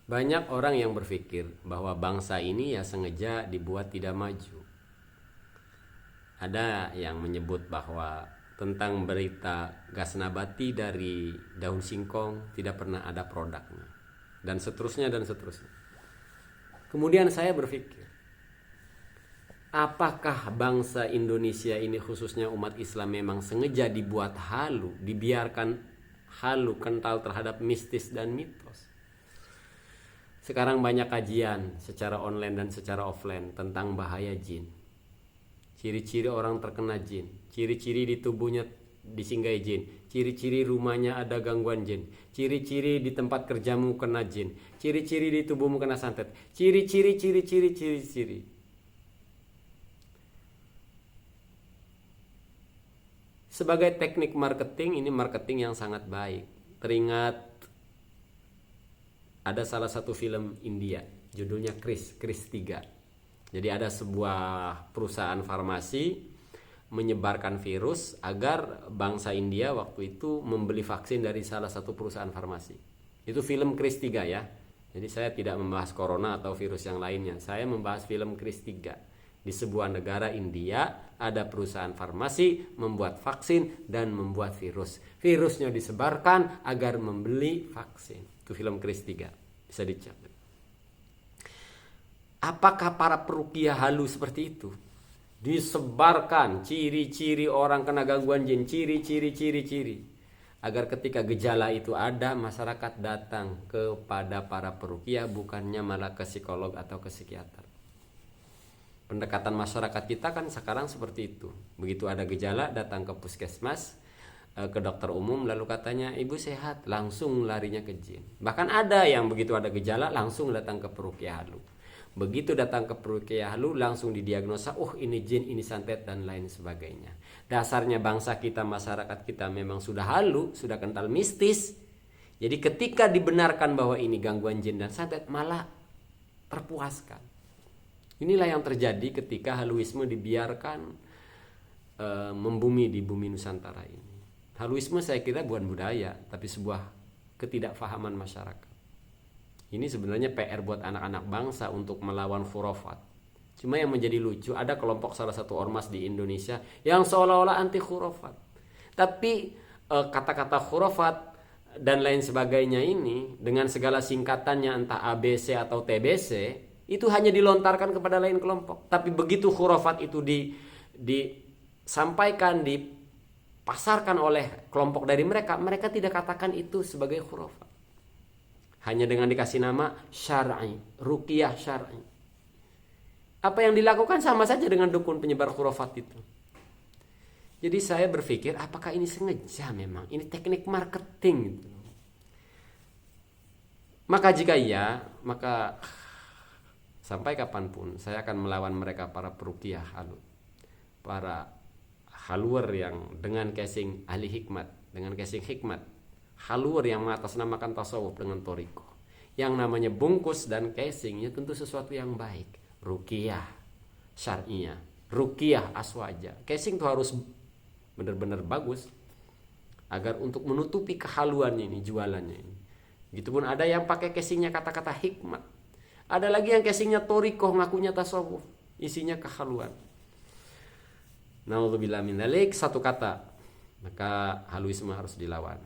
Banyak orang yang berpikir bahwa bangsa ini ya sengaja dibuat tidak maju. Ada yang menyebut bahwa tentang berita gas nabati dari daun singkong tidak pernah ada produknya, dan seterusnya dan seterusnya. Kemudian saya berpikir, apakah bangsa Indonesia ini khususnya umat Islam memang sengaja dibuat halu, dibiarkan halu, kental terhadap mistis dan mitos? Sekarang banyak kajian secara online dan secara offline tentang bahaya jin. Ciri-ciri orang terkena jin, ciri-ciri di tubuhnya disinggahi jin, ciri-ciri rumahnya ada gangguan jin, ciri-ciri di tempat kerjamu kena jin, ciri-ciri di tubuhmu kena santet, ciri-ciri. Sebagai teknik marketing, ini marketing yang sangat baik. Teringat ada salah satu film India, judulnya Kris 3. Jadi ada sebuah perusahaan farmasi menyebarkan virus agar bangsa India waktu itu membeli vaksin dari salah satu perusahaan farmasi. Itu film Kris 3 ya. Jadi saya tidak membahas corona atau virus yang lainnya. Saya membahas film Kris 3. Di sebuah negara India ada perusahaan farmasi membuat vaksin dan membuat virus. Virusnya disebarkan agar membeli vaksin. Itu film Kris 3, bisa dicek. Apakah para peruqyah halu seperti itu? Disebarkan ciri-ciri orang kena gangguan jin, ciri-ciri, agar ketika gejala itu ada, masyarakat datang kepada para peruqyah, bukannya malah ke psikolog atau ke psikiater. Pendekatan masyarakat kita kan sekarang seperti itu. Begitu ada gejala, datang ke puskesmas, ke dokter umum, lalu katanya ibu sehat, langsung larinya ke jin. Bahkan ada yang begitu ada gejala langsung datang ke peruqyah halu. Begitu datang ke peruqyah halu langsung didiagnosa, oh ini jin, ini santet dan lain sebagainya. Dasarnya bangsa kita, masyarakat kita memang sudah halu, sudah kental mistis. Jadi ketika dibenarkan bahwa ini gangguan jin dan santet, malah terpuaskan. Inilah yang terjadi ketika haluisme dibiarkan membumi di bumi Nusantara ini. Haluisme saya kira bukan budaya, tapi sebuah ketidakfahaman masyarakat. Ini sebenarnya PR buat anak-anak bangsa untuk melawan khurafat. Cuma yang menjadi lucu, ada kelompok salah satu ormas di Indonesia yang seolah-olah anti khurafat. Tapi kata-kata khurafat dan lain sebagainya ini dengan segala singkatannya entah ABC atau TBC itu hanya dilontarkan kepada lain kelompok. Tapi begitu khurafat itu disampaikan, dipasarkan oleh kelompok dari mereka, mereka tidak katakan itu sebagai khurafat. Hanya dengan dikasih nama syar'i, ruqyah syar'i. Apa yang dilakukan sama saja dengan dukun penyebar khurafat itu. Jadi saya berpikir, apakah ini sengaja memang? Ini teknik marketing gitu. Maka jika iya, maka sampai kapanpun saya akan melawan mereka, para peruqyah halu, para haluer yang dengan casing ahli hikmat, dengan casing hikmat, haluer yang mengatasnamakan tasawuf dengan thariqah. Yang namanya bungkus dan casingnya tentu sesuatu yang baik, ruqyah syar'iyah, ruqyah aswaja. Casing itu harus benar-benar bagus agar untuk menutupi kehaluannya ini, jualannya ini. Begitupun ada yang pakai casingnya kata-kata hikmat. Ada lagi yang casingnya thariqah, ngakunya tasawuf, isinya kehaluan. Naudzubillah min dzalik, satu kata, maka haluisme harus dilawan.